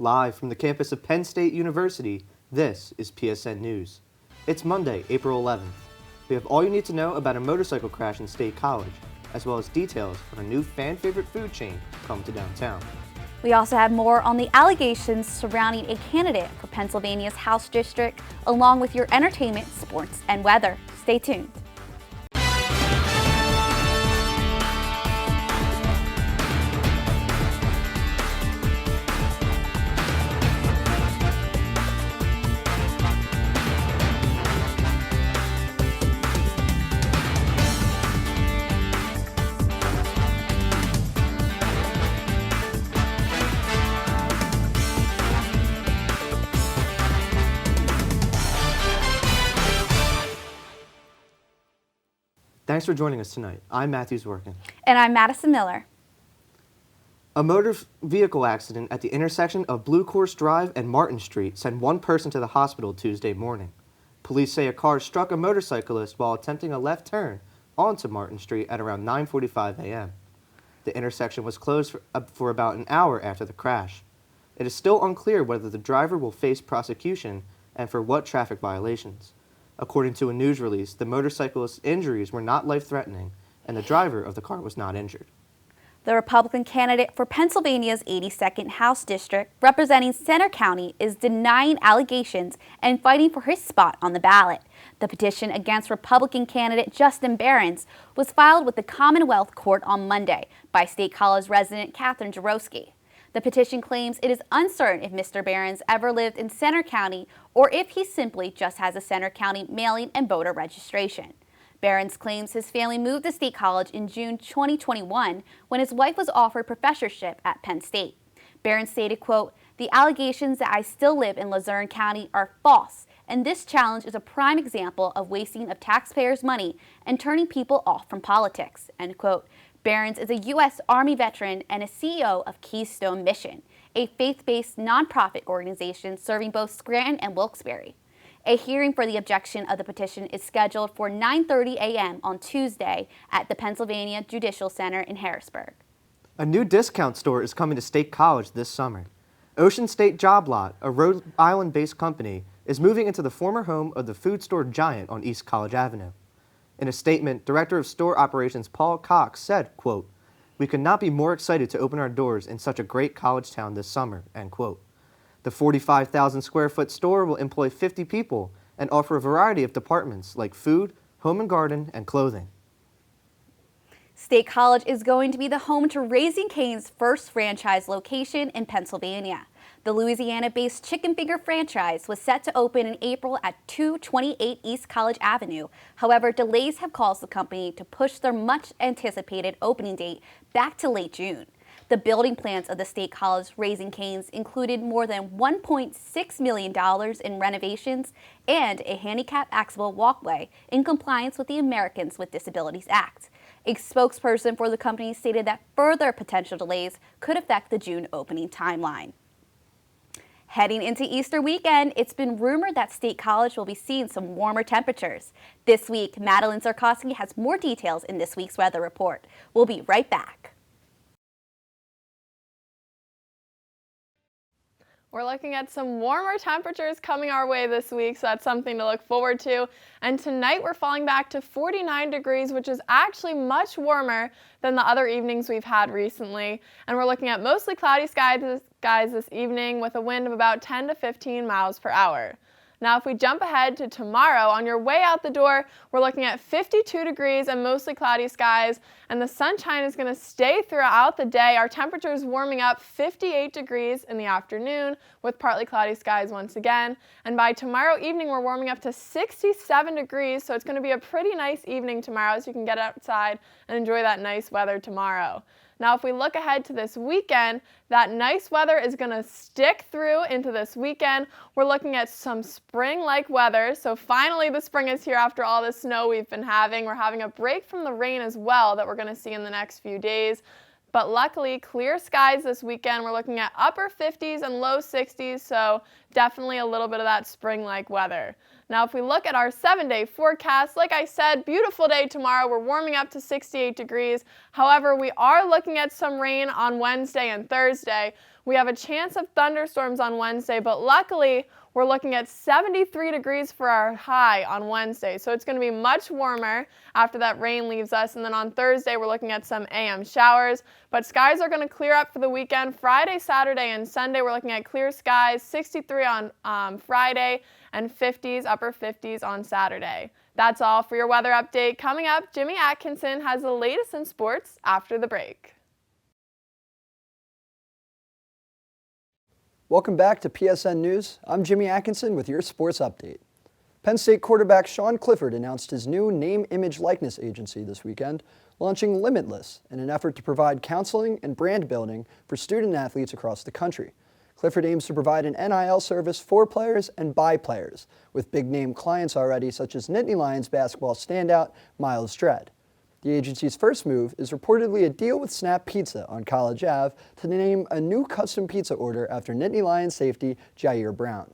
Live from the campus of Penn State University, this is PSN News. It's Monday, April 11th. We have all you need to know about a motorcycle crash in State College, as well as details on a new fan-favorite food chain come to downtown. We also have more on the allegations surrounding a candidate for Pennsylvania's House District, along with your entertainment, sports, and weather. Stay tuned. Thanks for joining us tonight. I'm Matthew Zwiercan. And I'm Madison Miller. A motor vehicle accident at the intersection of Blue Course Drive and Martin Street sent one person to the hospital Tuesday morning. Police say a car struck a motorcyclist while attempting a left turn onto Martin Street at around 9:45 a.m. The intersection was closed for about an hour after the crash. It is still unclear whether the driver will face prosecution and for what traffic violations. According to a news release, the motorcyclist's injuries were not life-threatening, and the driver of the car was not injured. The Republican candidate for Pennsylvania's 82nd House District, representing Center County, is denying allegations and fighting for his spot on the ballot. The petition against Republican candidate Justin Behrens was filed with the Commonwealth Court on Monday by State College resident Catherine Jarowski. The petition claims it is uncertain if Mr. Behrens ever lived in Center County or if he simply just has a Center County mailing and voter registration. Behrens claims his family moved to State College in June 2021 when his wife was offered professorship at Penn State. Behrens stated, quote, "The allegations that I still live in Luzerne County are false, and this challenge is a prime example of wasting of taxpayers' money and turning people off from politics," end quote. Behrens is a U.S. Army veteran and a CEO of Keystone Mission, a faith-based nonprofit organization serving both Scranton and Wilkes-Barre. A hearing for the objection of the petition is scheduled for 9:30 a.m. on Tuesday at the Pennsylvania Judicial Center in Harrisburg. A new discount store is coming to State College this summer. Ocean State Job Lot, a Rhode Island-based company, is moving into the former home of the food store Giant on East College Avenue. In a statement, Director of Store Operations Paul Cox said, quote, "We could not be more excited to open our doors in such a great college town this summer," end quote. The 45,000 square foot store will employ 50 people and offer a variety of departments like food, home and garden, and clothing. State College is going to be the home to Raising Cane's first franchise location in Pennsylvania. The Louisiana-based chicken finger franchise was set to open in April at 228 East College Avenue. However, delays have caused the company to push their much-anticipated opening date back to late June. The building plans of the State College Raising Cane's included more than $1.6 million in renovations and a handicap-accessible walkway in compliance with the Americans with Disabilities Act. A spokesperson for the company stated that further potential delays could affect the June opening timeline. Heading into Easter weekend, it's been rumored that State College will be seeing some warmer temperatures. This week, Madeline Zarkowski has more details in this week's weather report. We'll be right back. We're looking at some warmer temperatures coming our way this week, so that's something to look forward to. And tonight we're falling back to 49 degrees, which is actually much warmer than the other evenings we've had recently. And we're looking at mostly cloudy skies this evening with a wind of about 10 to 15 miles per hour. Now, if we jump ahead to tomorrow, on your way out the door, we're looking at 52 degrees and mostly cloudy skies, and the sunshine is going to stay throughout the day. Our temperature is warming up 58 degrees in the afternoon with partly cloudy skies once again. And by tomorrow evening, we're warming up to 67 degrees, so it's going to be a pretty nice evening tomorrow, so you can get outside and enjoy that nice weather tomorrow. Now, if we look ahead to this weekend, that nice weather is going to stick through into this weekend. We're looking at some spring-like weather. So finally, the spring is here after all the snow we've been having. We're having a break from the rain as well that we're going to see in the next few days. But luckily, clear skies this weekend. We're looking at upper 50s and low 60s, so definitely a little bit of that spring-like weather. Now, if we look at our 7-day forecast, like I said, beautiful day tomorrow. We're warming up to 68 degrees. However, we are looking at some rain on Wednesday and Thursday. We have a chance of thunderstorms on Wednesday, but luckily we're looking at 73 degrees for our high on Wednesday. So it's going to be much warmer after that rain leaves us. And then on Thursday, we're looking at some AM showers. But skies are going to clear up for the weekend. Friday, Saturday, and Sunday, we're looking at clear skies, 63 on Friday, and 50s, upper 50s on Saturday. That's all for your weather update. Coming up, Jimmy Atkinson has the latest in sports after the break. Welcome back to PSN News. I'm Jimmy Atkinson with your sports update. Penn State quarterback Sean Clifford announced his new name, image, likeness agency this weekend, launching Limitless in an effort to provide counseling and brand building for student athletes across the country. Clifford aims to provide an NIL service for players and by players, with big-name clients already such as Nittany Lions basketball standout Miles Dredd. The agency's first move is reportedly a deal with Snap Pizza on College Ave to name a new custom pizza order after Nittany Lions safety Jair Brown.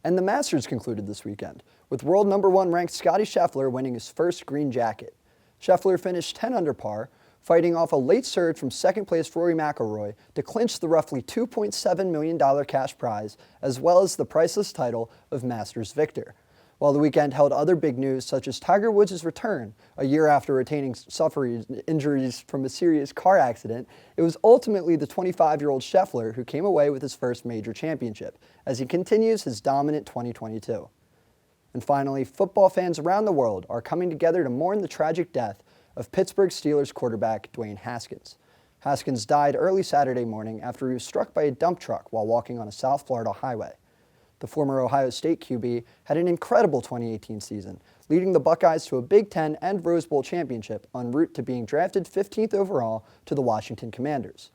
And the Masters concluded this weekend, with world number 1 ranked Scottie Scheffler winning his first green jacket. Scheffler finished 10 under par, fighting off a late surge from second-place Rory McIlroy to clinch the roughly $2.7 million cash prize, as well as the priceless title of Masters victor. While the weekend held other big news, such as Tiger Woods' return a year after suffering injuries from a serious car accident, it was ultimately the 25-year-old Scheffler who came away with his first major championship, as he continues his dominant 2022. And finally, football fans around the world are coming together to mourn the tragic death of Pittsburgh Steelers quarterback Dwayne Haskins. Haskins died early Saturday morning after he was struck by a dump truck while walking on a South Florida highway. The former Ohio State QB had an incredible 2018 season, leading the Buckeyes to a Big Ten and Rose Bowl championship en route to being drafted 15th overall to the Washington Commanders.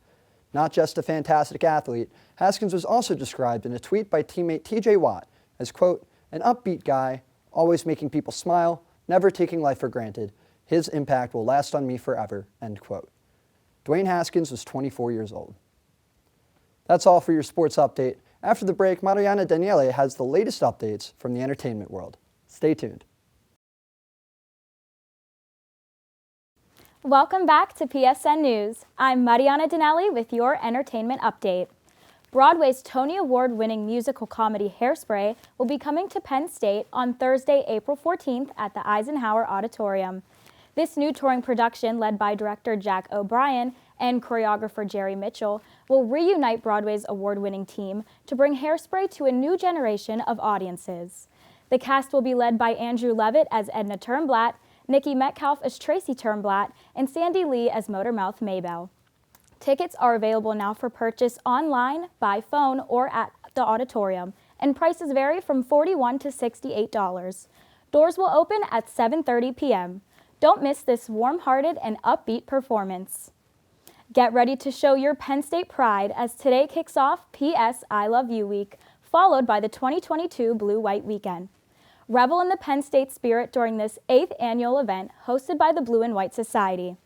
Not just a fantastic athlete, Haskins was also described in a tweet by teammate TJ Watt as, quote, an upbeat guy, always making people smile, never taking life for granted. His impact will last on me forever, end quote. Dwayne Haskins was 24 years old. That's all for your sports update. After the break, Mariana Daniele has the latest updates from the entertainment world. Stay tuned. Welcome back to PSN News. I'm Mariana Dinelli with your entertainment update. Broadway's Tony Award-winning musical comedy Hairspray will be coming to Penn State on Thursday, April 14th at the Eisenhower Auditorium. This new touring production, led by director Jack O'Brien and choreographer Jerry Mitchell, will reunite Broadway's award-winning team to bring Hairspray to a new generation of audiences. The cast will be led by Andrew Levitt as Edna Turnblatt, Nikki Metcalf as Tracy Turnblatt, and Sandy Lee as Motormouth Maybelle. Tickets are available now for purchase online, by phone, or at the auditorium, and prices vary from $41 to $68. Doors will open at 7:30 p.m. Don't miss this warm-hearted and upbeat performance. Get ready to show your Penn State pride as today kicks off PS I Love You Week, followed by the 2022 Blue-White Weekend. Revel in the Penn State spirit during this 8th annual event hosted by the Blue and White Society.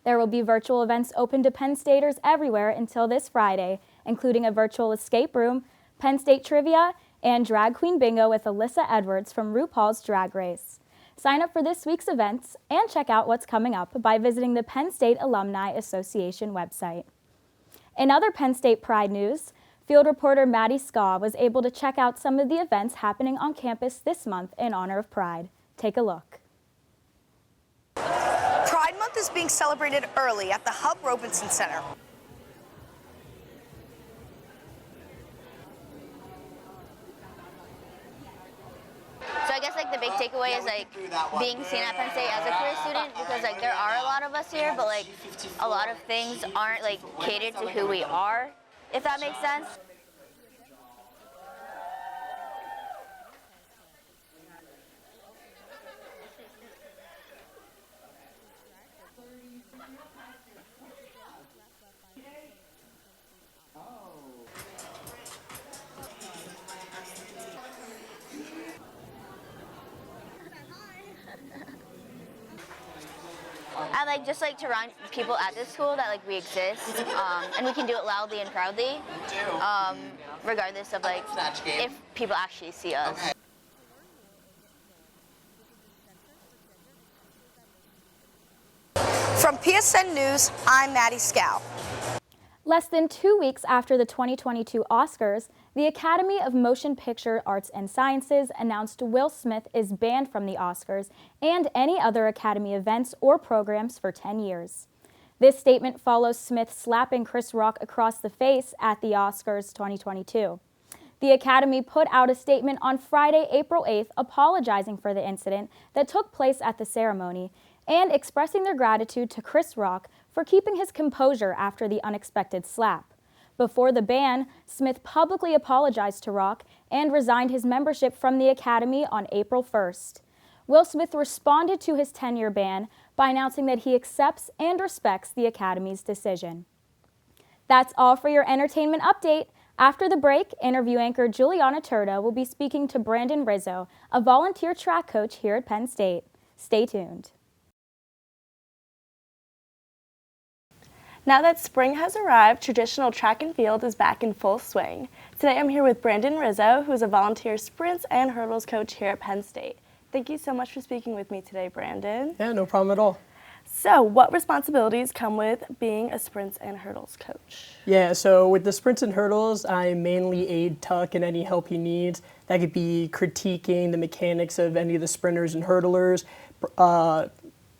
There will be virtual events open to Penn Staters everywhere until this Friday, including a virtual escape room, Penn State trivia, and Drag Queen Bingo with Alyssa Edwards from RuPaul's Drag Race. Sign up for this week's events and check out what's coming up by visiting the Penn State Alumni Association website. In other Penn State Pride news, field reporter Maddie Skaw was able to check out some of the events happening on campus this month in honor of Pride. Take a look. Pride Month is being celebrated early at the Hub Robinson Center. So I guess like the big takeaway is like being seen at Penn State as a career student, because like there are a lot of us here, but like a lot of things aren't like catered to who we are, if that makes sense. I like just like to remind people at this school that like we exist, and we can do it loudly and proudly, regardless of like if people actually see us. Okay. From PSN News, I'm Maddie Scow. Less than 2 weeks after the 2022 Oscars, the Academy of Motion Picture Arts and Sciences announced Will Smith is banned from the Oscars and any other Academy events or programs for 10 years. This statement follows Smith slapping Chris Rock across the face at the Oscars 2022. The Academy put out a statement on Friday, April 8th, apologizing for the incident that took place at the ceremony and expressing their gratitude to Chris Rock for keeping his composure after the unexpected slap. Before the ban, Smith publicly apologized to Rock and resigned his membership from the Academy on April 1st. Will Smith responded to his 10-year ban by announcing that he accepts and respects the Academy's decision. That's all for your entertainment update. After the break, interview anchor Juliana Turda will be speaking to Brandon Rizzo, a volunteer track coach here at Penn State. Stay tuned. Now that spring has arrived, traditional track and field is back in full swing. Today I'm here with Brandon Rizzo, who is a volunteer sprints and hurdles coach here at Penn State. Thank you so much for speaking with me today, Brandon. Yeah, no problem at all. So, what responsibilities come with being a sprints and hurdles coach? Yeah, so with the sprints and hurdles, I mainly aid Tuck in any help he needs. That could be critiquing the mechanics of any of the sprinters and hurdlers,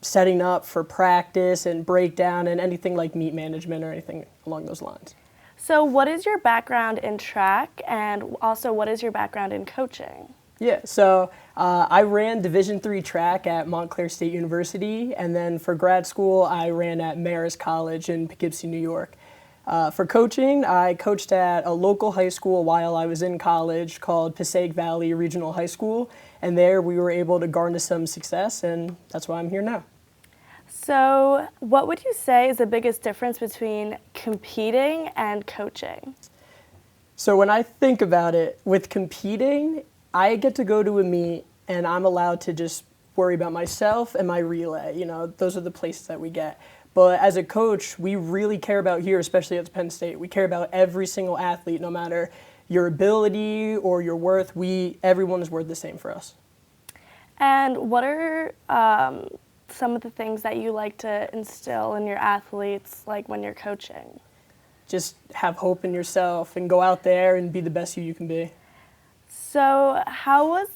setting up for practice and breakdown and anything like meet management or anything along those lines. So, what is your background in track, and also what is your background in coaching? Yeah, so I ran Division III track at Montclair State University, and then for grad school, I ran at Marist College in Poughkeepsie, New York. For coaching, I coached at a local high school while I was in college called Passaic Valley Regional High School, and there we were able to garner some success, and that's why I'm here now. So, what would you say is the biggest difference between competing and coaching? So when I think about it, with competing, I get to go to a meet and I'm allowed to just worry about myself and my relay. You know, those are the places that we get. But as a coach, we really care about here, especially at Penn State. We care about every single athlete, no matter your ability or your worth. Everyone is worth the same for us. And what are some of the things that you like to instill in your athletes, like when you're coaching? Just have hope in yourself and go out there and be the best you can be. So how was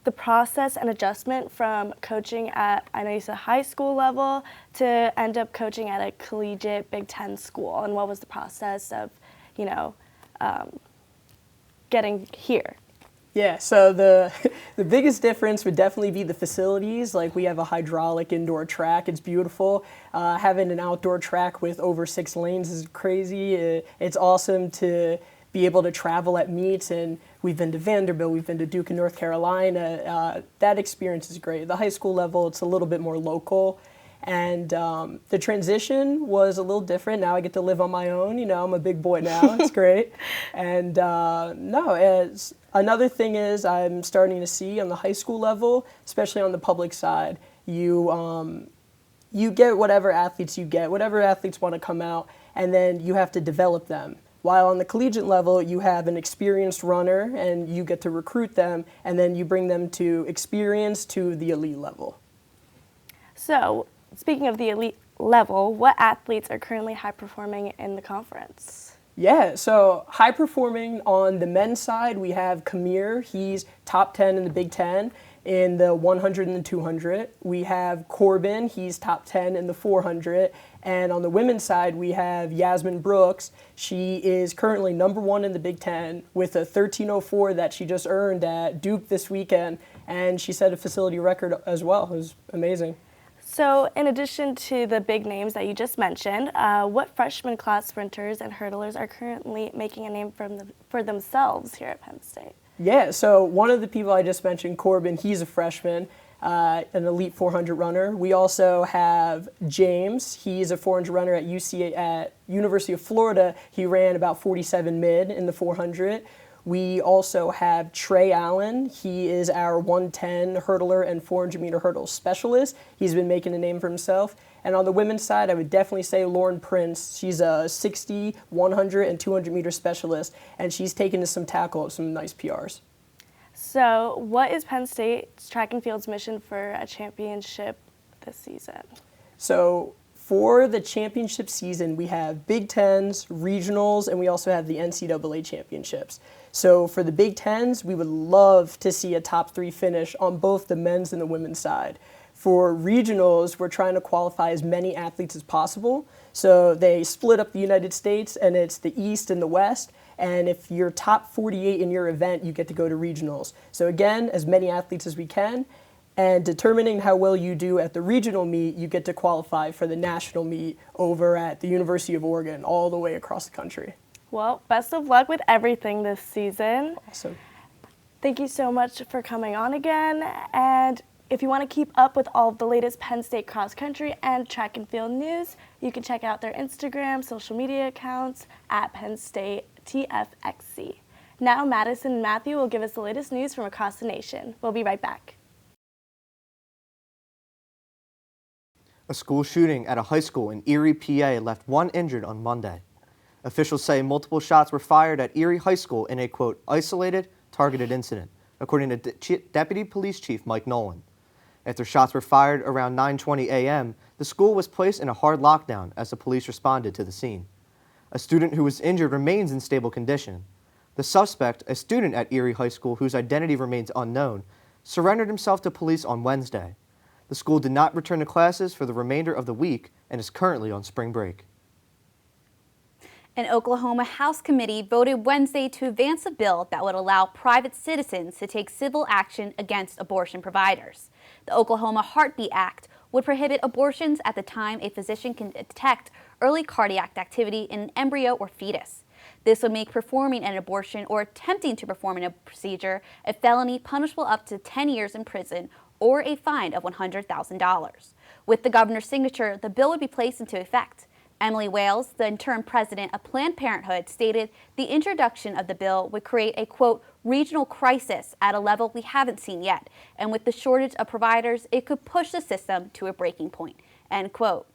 the process and adjustment from coaching at, I know you said high school level, to end up coaching at a collegiate Big Ten school? And what was the process of, getting here? Yeah, so the biggest difference would definitely be the facilities. Like, we have a hydraulic indoor track. It's beautiful. Having an outdoor track with over 6 lanes is crazy. It's awesome to be able to travel at meets, and we've been to Vanderbilt, we've been to Duke in North Carolina. That experience is great. The high school level, it's a little bit more local, and the transition was a little different. Now I get to live on my own. I'm a big boy now. It's great. And another thing is I'm starting to see on the high school level, especially on the public side, you get whatever athletes you get, whatever athletes want to come out, and then you have to develop them. While on the collegiate level, you have an experienced runner and you get to recruit them, and then you bring them to experience to the elite level. So, speaking of the elite level, what athletes are currently high performing in the conference? Yeah, so high performing on the men's side, we have Kamir. He's top 10 in the Big Ten in the 100 and the 200. We have Corbin. He's top 10 in the 400. And on the women's side, we have Yasmin Brooks. She is currently number 1 in the Big Ten with a 13:04 that she just earned at Duke this weekend. And she set a facility record as well. It was amazing. So, in addition to the big names that you just mentioned, what freshman class sprinters and hurdlers are currently making a name for themselves here at Penn State? Yeah, so one of the people I just mentioned, Corbin, he's a freshman, an elite 400 runner. We also have James. He's a 400 runner at University of Florida. He ran about 47 mid in the 400. We also have Trey Allen. He is our 110 hurdler and 400-meter hurdle specialist. He's been making a name for himself. And on the women's side, I would definitely say Lauren Prince. She's a 60, 100, and 200-meter specialist, and she's taken to some nice PRs. So what is Penn State's track and field's mission for a championship this season? So For the championship season, we have Big Tens, regionals, and we also have the NCAA championships. So for the Big Tens, we would love to see a top 3 finish on both the men's and the women's side. For regionals, we're trying to qualify as many athletes as possible. So they split up the United States, and it's the East and the West. And if you're top 48 in your event, you get to go to regionals. So again, as many athletes as we can. And determining how well you do at the regional meet, you get to qualify for the national meet over at the University of Oregon, all the way across the country. Well, best of luck with everything this season. Awesome. Thank you so much for coming on again. And if you want to keep up with all of the latest Penn State cross country and track and field news, you can check out their Instagram, social media accounts at Penn State TFXC. Now Madison and Matthew will give us the latest news from across the nation. We'll be right back. A school shooting at a high school in Erie, PA left 1 injured on Monday. Officials say multiple shots were fired at Erie High School in a, quote, isolated, targeted incident, according to Deputy Police Chief Mike Nolan. After shots were fired around 9:20 a.m., the school was placed in a hard lockdown as the police responded to the scene. A student who was injured remains in stable condition. The suspect, a student at Erie High School whose identity remains unknown, surrendered himself to police on Wednesday. The school did not return to classes for the remainder of the week and is currently on spring break. An Oklahoma House committee voted Wednesday to advance a bill that would allow private citizens to take civil action against abortion providers. The Oklahoma Heartbeat Act would prohibit abortions at the time a physician can detect early cardiac activity in an embryo or fetus. This would make performing an abortion or attempting to perform a procedure a felony punishable up to 10 years in prison or a fine of $100,000. With the governor's signature, the bill would be placed into effect. Emily Wales, the interim president of Planned Parenthood, stated the introduction of the bill would create a, quote, regional crisis at a level we haven't seen yet, and with the shortage of providers, it could push the system to a breaking point, end quote.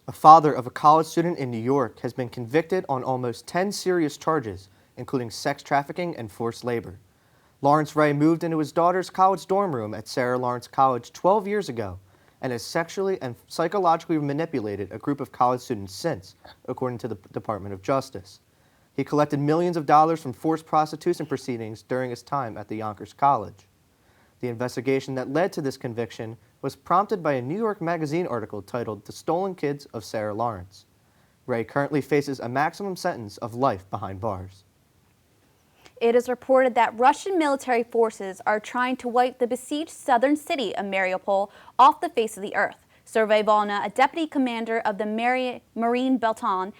A father of a college student in New York has been convicted on almost 10 serious charges, including sex trafficking and forced labor. Lawrence Ray moved into his daughter's college dorm room at Sarah Lawrence College 12 years ago and has sexually and psychologically manipulated a group of college students since, according to the Department of Justice. He collected millions of dollars from forced prostitution proceedings during his time at the Yonkers College. The investigation that led to this conviction was prompted by a New York Magazine article titled The Stolen Kids of Sarah Lawrence. Ray currently faces a maximum sentence of life behind bars. It is reported that Russian military forces are trying to wipe the besieged southern city of Mariupol off the face of the earth. Sergei Volna, a deputy commander of the Marine Battalion,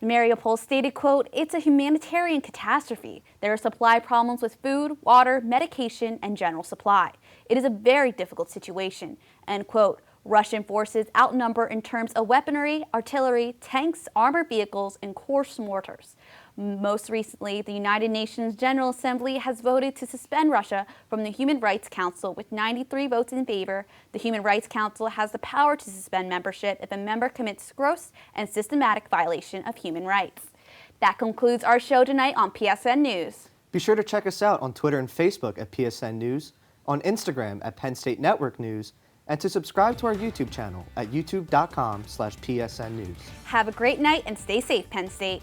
Mariupol stated, quote, it's a humanitarian catastrophe. There are supply problems with food, water, medication, and general supply. It is a very difficult situation, end quote. Russian forces outnumber in terms of weaponry, artillery, tanks, armored vehicles, and coarse mortars. Most recently, the United Nations General Assembly has voted to suspend Russia from the Human Rights Council with 93 votes in favor. The Human Rights Council has the power to suspend membership if a member commits gross and systematic violation of human rights. That concludes our show tonight on PSN News. Be sure to check us out on Twitter and Facebook at PSN News, on Instagram at Penn State Network News, and to subscribe to our YouTube channel at youtube.com/PSN News. Have a great night and stay safe, Penn State.